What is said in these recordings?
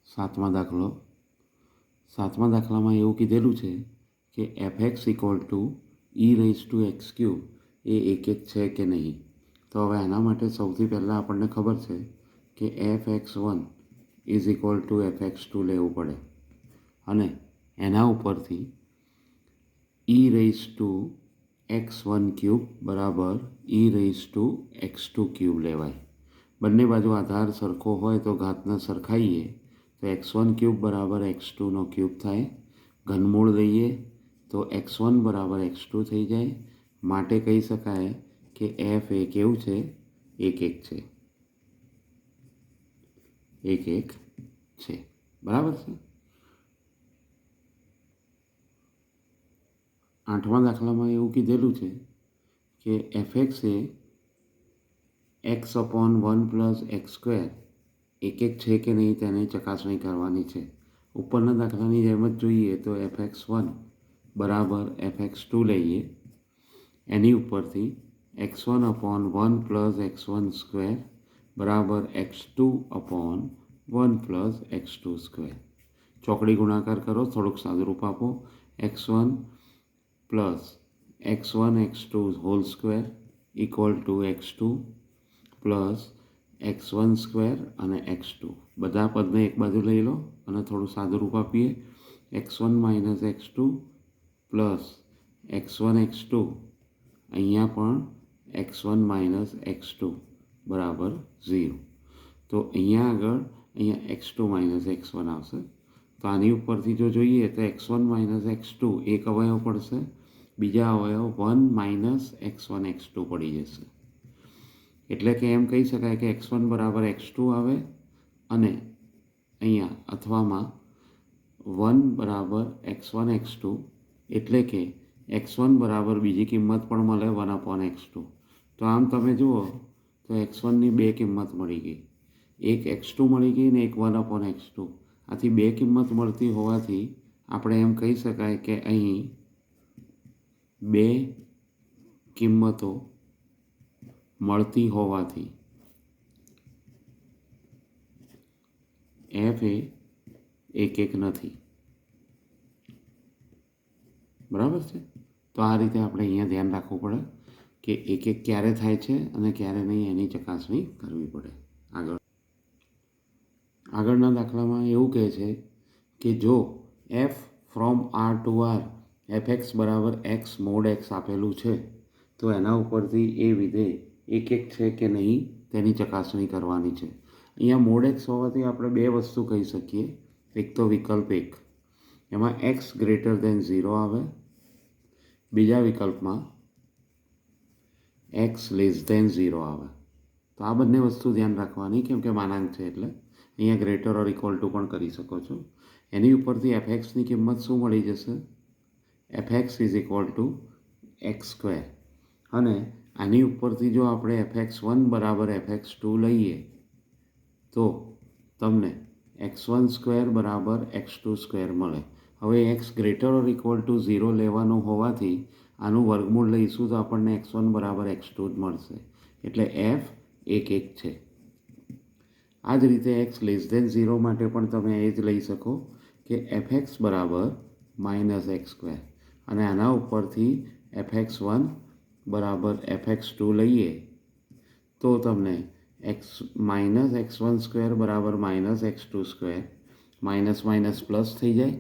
સાતમા દાખલામાં એવું કીધેલું છે કે fx ઇક્વલ ટુ e⁻x³ એ એક છે કે નહીં. તો હવે એના માટે સૌથી પહેલાં આપણને ખબર છે કે fx1 is equal to fx2 લેવું પડે અને એના ઉપરથી e⁻x1³ બરાબર e⁻x2³ લેવાય. બંને બાજુ આધાર સરખો હોય તો ઘાતને સરખાઈએ તો x1³ બરાબર x2³ થાય. ઘનમૂળ લઈએ તો x1 બરાબર x2 થઈ જાય. માટે કહી શકાય કે f એ કેવું છે? એક છે. બરાબર છે. આઠમા દાખલામાં એવું કીધેલું છે કે fx એ x/1 + x² એક છે કે નહીં તેની ચકાસણી કરવાની છે. ઉપરના દાખલાની જેમ જ જોઈએ તો fx1 બરાબર fx2 લઈએ. એની ઉપરથી x1/1 + x1² બરાબર x2/1 + x2². ચોકડી ગુણાકાર કરો, થોડુંક સાદુરૂપ આપો. x1 + x1x2² equal to x2 + x1² અને x2. બધા પદને એક બાજુ લઈ લો અને થોડું સાદુરૂપ આપીએ. x1 - x2 + x1x2. અહીંયા પણ x1 - x2 બરાબર 0. તો અહીંયા x2 - x1 આવશે. તો આની ઉપરથી જો જોઈએ તો x1 - x2 એક અવયવ પડશે, બીજા અવયવ 1 - x1x2 પડી જશે. એટલે કે એમ કહી શકાય કે x1 બરાબર x2 આવે અને અહીંયા અથવામાં 1 બરાબર x1x2 એટલે કે x1 બરાબર બીજી કિંમત પણ મળે 1/x2. તો આમ તમે જુઓ તો x1ની બે કિંમત મળી ગઈ, એક x2 મળી ગઈ ને એક 1/x2. આથી બે કિંમત મળતી હોવાથી આપણે એમ કહી શકાય કે અહીં બે કિંમતો મળતી હોવાથી f એ એક નથી. બરાબર છે. તો આ રીતે આપણે અહીંયા ધ્યાન રાખવું પડે કે એક ક્યારે થાય છે અને ક્યારે નહીં એની ચકાસણી કરવી પડે. આગળના દાખલામાં એવું કહે છે કે જો f from r to r fx બરાબર x mod x આપેલું છે તો એના ઉપરથી એ વિધેય એક છે કે નહીં તેની ચકાસણી કરવાની છે. અહીંયા mod x હોવાથી આપણે બે વસ્તુ કહી શકીએ. એક તો વિકલ્પ 1, એમાં x > 0 આવે. બીજા વિકલ્પમાં x < 0 આવે. તો આ બંને વસ્તુ ધ્યાન રાખવાની, કેમ કે માનાંક છે એટલે અહીંયા ગ્રેટર ઓર ઇક્વલ ટુ પણ કરી શકો છો. એની ઉપરથી fxની કિંમત શું મળી જશે? fx is equal to x². અને આની ઉપરથી જો આપણે fx1 બરાબર fx2 લઈએ તો તમને x1² બરાબર x2² મળે. હવે x > 0 લેવાનું હોવાથી આનું વર્ગમૂળ લઈશું તો આપણને x1 બરાબર x2 જ મળશે. એટલે f એક છે. આ જ રીતે x < 0 માટે પણ તમે એ જ લઈ શકો કે fx બરાબર -x² અને આના ઉપરથી fx1 બરાબર fx2 લઈએ તો તમને -x1² બરાબર -x2², માઇનસ પ્લસ થઈ જાય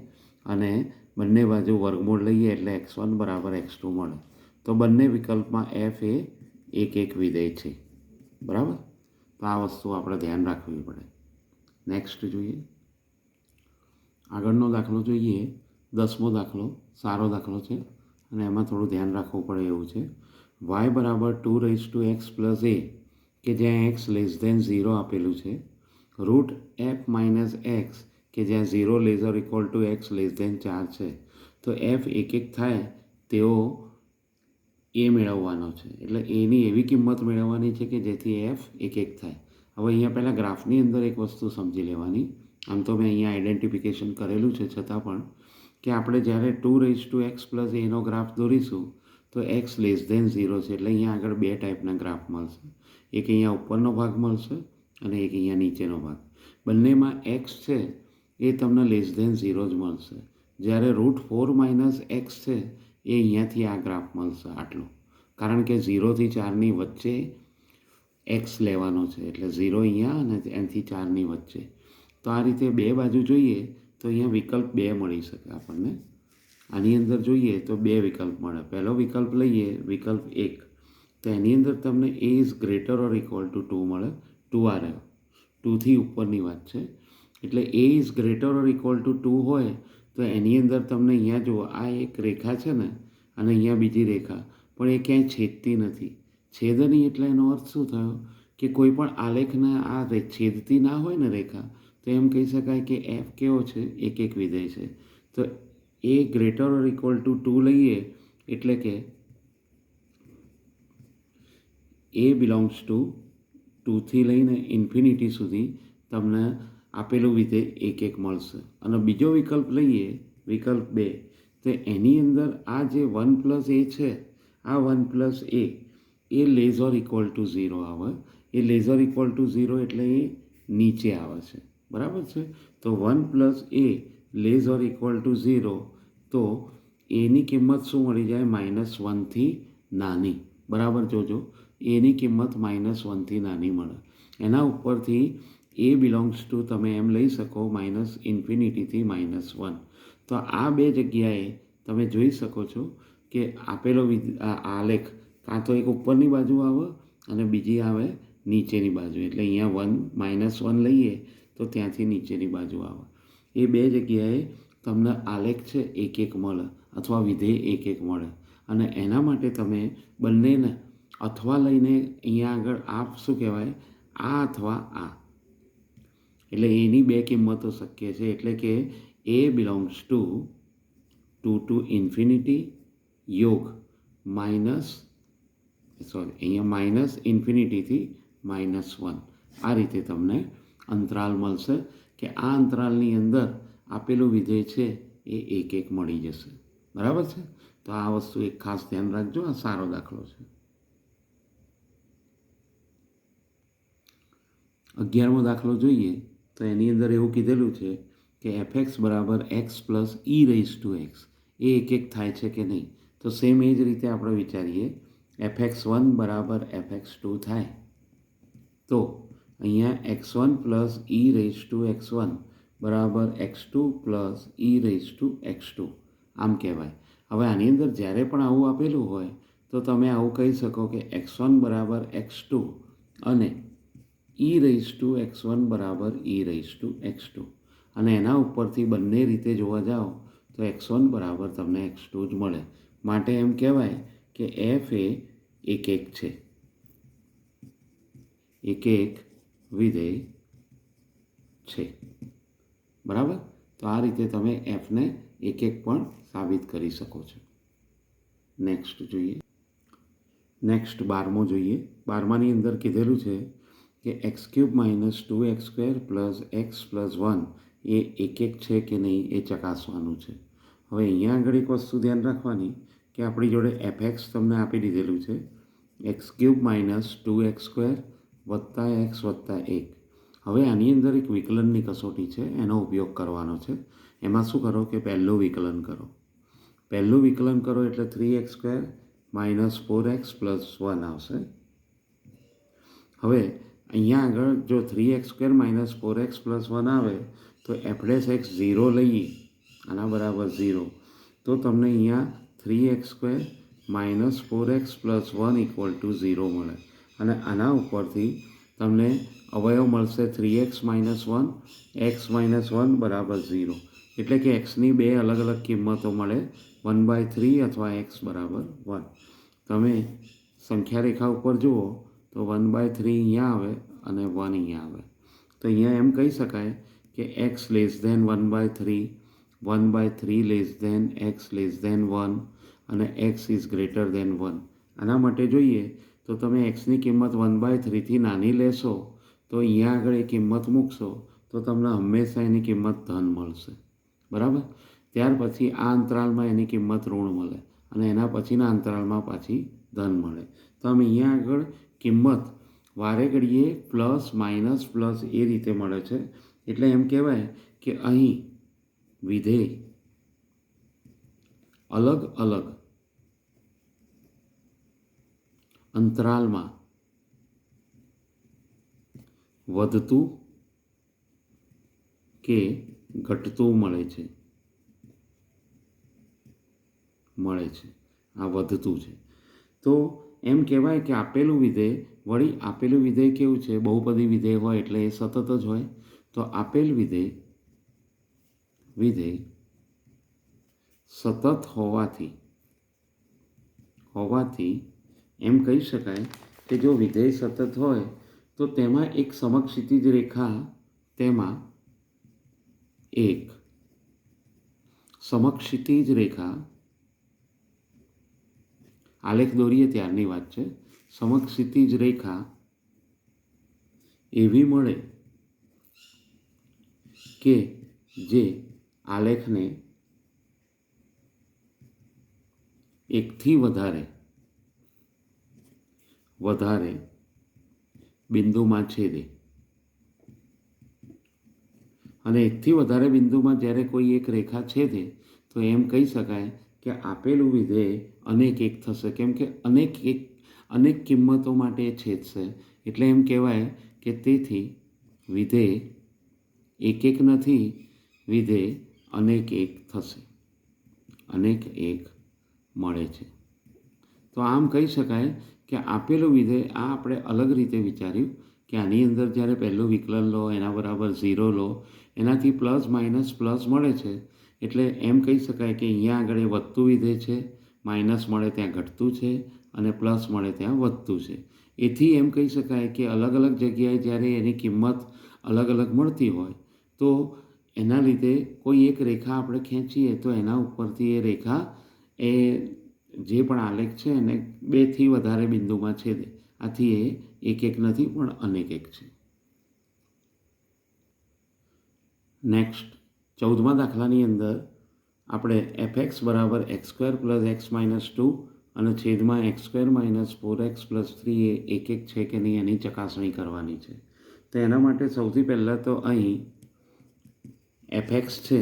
અને બંને બાજુ વર્ગમૂળ લઈએ એટલે x1 બરાબર x2 મળે. તો બંને વિકલ્પમાં f એ એક વિધેય છે. બરાબર. તો આ વસ્તુ આપણે ધ્યાન રાખવી પડે. નેક્સ્ટ જોઈએ. આગળનો દાખલો જોઈએ. 10મો દાખલો સારો દાખલો છે અને એમાં થોડું ધ્યાન રાખવું પડે એવું છે. y બરાબર 2x + a કે જ્યાં x < 0 આપેલું છે, √f - x કે જ્યાં 0 < x < 4 છે. તો f એક થાય તેવો એ મેળવવાનો છે. એટલે એની એવી કિંમત મેળવવાની છે કે જેથી f એક થાય. હવે અહીંયા પહેલાં ગ્રાફની અંદર એક વસ્તુ સમજી લેવાની. આમ તો મેં અહીંયા આઈડેન્ટિફિકેશન કરેલું છે, છતાં પણ કે આપણે જ્યારે 2x + a નો ગ્રાફ દોરીશું તો x < 0 છે. એટલે અહીંયા આગળ બે ટાઈપના ગ્રાફ મળશે. એક અહીંયા ઉપરનો ભાગ મળશે અને એક અહીંયા નીચેનો ભાગ. બંનેમાં x છે એ તમને લેસ ધેન 0 જ મળશે. જ્યારે √4 - x છે એ અહીંયાથી આ ગ્રાફ મળશે આટલો, કારણ કે 0 થી 4ની વચ્ચે એક્સ લેવાનો છે, એટલે 0 અહીંયા અને એનાથી 4ની વચ્ચે. તો આ રીતે બે બાજુ જોઈએ તો અહીંયા વિકલ્પ 2 મળી શકે આપણને. આની અંદર જોઈએ તો 2 વિકલ્પ મળે. પહેલો વિકલ્પ લઈએ, વિકલ્પ 1, તો એની અંદર તમને a is greater or equal two 2 મળે. 2 આ રહ્યો, 2થી ઉપરની વાત છે. એટલે a is greater or equal two 2 હોય તો એની અંદર તમને અહીંયા જુઓ, આ એક રેખા છે ને અને અહીંયા બીજી રેખા, પણ એ ક્યાંય છેદતી નથી. છેદ નહીં એટલે એનો અર્થ શું થયો કે કોઈ પણ આલેખને આ છેદતી ના હોય ને રેખા, તો એમ કહી શકાય કે એફ કેવો છે, એક વિધેય છે. તો એ ગ્રેટર ઓર ઇક્વલ ટુ 2 લઈએ એટલે કે એ બિલોંગ્સ ટુ 2થી લઈને ઇન્ફિનિટી સુધી તમને આપેલું વિધેય એક મળશે. અને બીજો વિકલ્પ લઈએ, વિકલ્પ 2, તો એની અંદર આ જે 1 + a છે, આ 1 + a એ લેસ ઓર ઇક્વલ ટુ 0 આવે. એ લેસ ઓર ઇક્વલ ટુ 0 એટલે એ નીચે આવે છે, બરાબર છે. તો 1 + a less or equal to 0, તો એની કિંમત શું મળી જાય? -1થી નાની. બરાબર જોજો, એની કિંમત -1થી નાની મળે. એના ઉપરથી એ બિલોંગ્સ ટુ તમે એમ લઈ શકો -ઇન્ફિનિટીથી -1. તો આ બે જગ્યાએ તમે જોઈ શકો છો કે આપેલો આલેખ કાં તો એક ઉપરની બાજુ આવે અને બીજી આવે નીચેની બાજુ. એટલે અહીંયા -1 લઈએ તો ત્યાંથી નીચેની બાજુ આવે. એ બે જગ્યાએ તમને આલેખ છે એક મળે અથવા વિધેય એક મળે. અને એના માટે તમે બંનેને અથવા લઈને અહીંયા આગળ આ શું કહેવાય, આ અથવા આ, એટલે એની બે કિંમતો શક્ય છે. એટલે કે એ બિલોંગ્સ ટુ 2 to ઇન્ફિનિટી યોગ અહીંયા -ઇન્ફિનિટીથી -1. આ રીતે તમને અંતરાલ મળશે કે આ અંતરાલની અંદર આપેલું વિધેય છે એ એક મળી જશે. બરાબર છે. તો આ વસ્તુ એક ખાસ ધ્યાન રાખજો, આ સારો દાખલો છે. 11મો દાખલો જોઈએ તો એની અંદર એવું કીધેલું છે કે fx = x + e⁻x એ એક થાય છે કે નહીં. તો સેમ એ જ રીતે આપણે વિચારીએ, fx1 = fx2 થાય તો અહીંયા x1 + e⁻x1 = x2 + e⁻x2 આમ કહેવાય. હવે આની અંદર જ્યારે પણ આવું આપેલું હોય તો તમે આવું કહી શકો કે x1 = x2 અને e⁻x1 = e⁻x2. અને એના ઉપરથી બંને રીતે જોવા જાઓ તો x1 = તમને x2 જ મળે. માટે એમ કહેવાય કે f એ એક છે, એક વિધેય છે. બરાબર. તો આ રીતે તમે એફને એક પણ સાબિત કરી શકો છો. નેક્સ્ટ જોઈએ. નેક્સ્ટ 12મો જોઈએ. 12માની અંદર કીધેલું છે કે x³ - 2x² + x + 1 એ એક છે કે નહીં એ ચકાસવાનું છે. હવે અહીંયા આગળ એક વસ્તુ ધ્યાન રાખવાની કે આપણી જોડે fx તમને આપી દીધેલું છે, x³ - 2x² + x + 1. હવે આની અંદર એક વિકલનની કસોટી છે, એનો ઉપયોગ કરવાનો છે. એમાં શું કરો કે પહેલું વિકલન કરો. પહેલું વિકલન કરો એટલે 3x² - 4x + 1 આવશે. હવે અહીંયા આગળ જો 3x² - 4x + 1 આવે તો f'(x) 0 લઈએ, આના બરાબર 0, તો તમને અહીંયા 3x² - 4x + 1 = 0 મળે. અને આના ઉપરથી તમને અવયવ મળશે 3x - 1 x - 1 = 0. એટલે કે xની બે અલગ અલગ કિંમતો મળે, 1/3 અથવા x = 1. તમે સંખ્યા રેખા ઉપર જુઓ તો 1/3 અહીંયા આવે અને 1 અહીંયા આવે. તો અહીંયા એમ કહી શકાય કે x < 1/3, 1/3 < x < 1 અને x is greater than 1. આના માટે જોઈએ તો તમે xની કિંમત 1/3થી નાની લેશો તો અહીંયા આગળ એ કિંમત મૂકશો તો તમને હંમેશા એની કિંમત ધન મળશે. બરાબર. ત્યાર પછી આ અંતરાલમાં એની કિંમત ઋણ મળે અને એના પછીના અંતરાલમાં પાછી ધન મળે. તો અમે અહીંયા આગળ કિંમત વારે ઘડીએ પ્લસ માઇનસ પ્લસ એ રીતે મળે છે. એટલે એમ કહેવાય કે અહીં વિધેય અલગ અલગ અંતરાલમાં વધતું કે ઘટતું મળે છે આ વધતું છે. તો એમ કહેવાય કે આપેલું વિધેય, વળી આપેલું વિધેય કેવું છે, બહુપદી વિધેય હોય એટલે એ સતત જ હોય. તો આપેલ વિધેય સતત હોવાથી એમ કહી શકાય કે જો વિધેય સતત હોય તો તેમાં એક સમક્ષિતિજ રેખા, તેમાં એક સમક્ષિતિજ રેખા, આલેખ દોરીએ ત્યારની વાત છે, સમક્ષિતિજ રેખા એવી મળે કે જે આલેખને એકથી વધારે બિંદુમાં છેદે. અને એકથી વધારે બિંદુમાં જ્યારે કોઈ એક રેખા છેદે તો એમ કહી શકાય કે આપેલું વિધેય અનેક એક થશે, કેમ કે અનેક કિંમતો માટે છેદશે. એટલે એમ કહેવાય કે તેથી વિધેય એક નથી, વિધેય અનેક એક થશે, અનેક એક મળે છે. તો આમ કહી શકાય કે આપેલું વિધેય, આ આપણે અલગ રીતે વિચાર્યું કે આની અંદર જ્યારે પહેલું વિકલન લો એના બરાબર 0 લો, એનાથી પ્લસ માઇનસ પ્લસ મળે છે. એટલે એમ કહી શકાય કે અહીંયા આગળ એ વધતું વિધેય છે, માઇનસ મળે ત્યાં ઘટતું છે, અને પ્લસ મળે ત્યાં વધતું છે. એથી એમ કહી શકાય કે અલગ અલગ જગ્યાએ જ્યારે એની કિંમત અલગ અલગ મળતી હોય તો એના લીધે કોઈ એક રેખા આપણે ખેંચીએ તો એના ઉપરથી એ રેખા એ જે પણ આલેખ છે એને 2થી વધારે બિંદુમાં છેદે. આથી એ એક નથી પણ અનેક એક છે. નેક્સ્ટ 14મા દાખલાની અંદર આપણે fx બરાબર x² + x - 2 અને છેદમાં x² - 4x + 3 એ એક છે કે નહીં એની ચકાસણી કરવાની છે. તો એના માટે સૌથી પહેલાં તો અહીં fx છે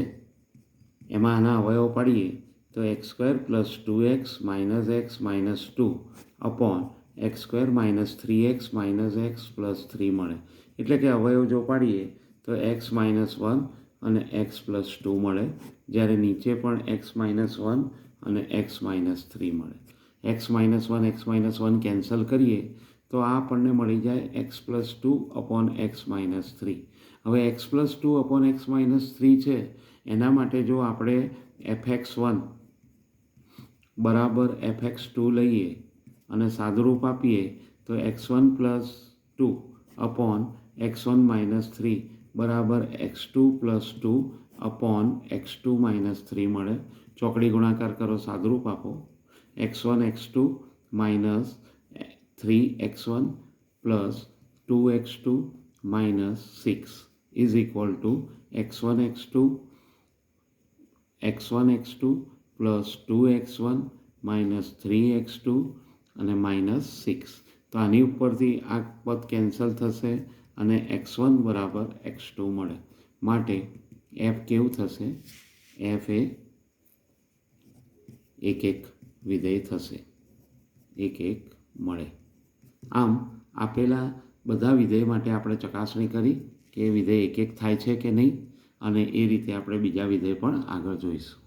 એમાં આના અવયવ પાડીએ તો x² + 2x - x - 2 upon x² - 3x - x + 3 મળે. એટલે કે અવયવ જો પાડીએ તો x - 1 અને x + 2 મળે, જ્યારે નીચે પણ x - 1 અને x - 3 મળે. x - 1 x - 1 કેન્સલ કરીએ તો આ આપણને મળી જાય x + 2 અપોન x - 3. હવે x + 2 અપોન x - 3 છે એના માટે જો આપણે fx1 બરાબર fx2 લઈએ અને સાદુરૂપ આપીએ તો x1 + 2 અપોન x1 - 3 બરાબર x2 + 2 અપોન x2 - 3 મળે. ચોકડી ગુણાકાર કરો, સાદુરૂપ આપો. x1 x2 - 3x1 + 2x2 - 6 is equal to x1 x2 + 2x1 - 3x2 અને -6. તો આની ઉપરથી આ પદ કેન્સલ થશે અને x1 બરાબર x2 મળે. માટે f કેવું થશે? f એ એક વિધેય થશે, એક મળે. આમ આપેલા બધા વિધેય માટે આપણે ચકાસણી કરી કે વિધેય એક થાય છે કે નહીં, અને એ રીતે આપણે બીજા વિધેય પણ આગળ જોઈશું.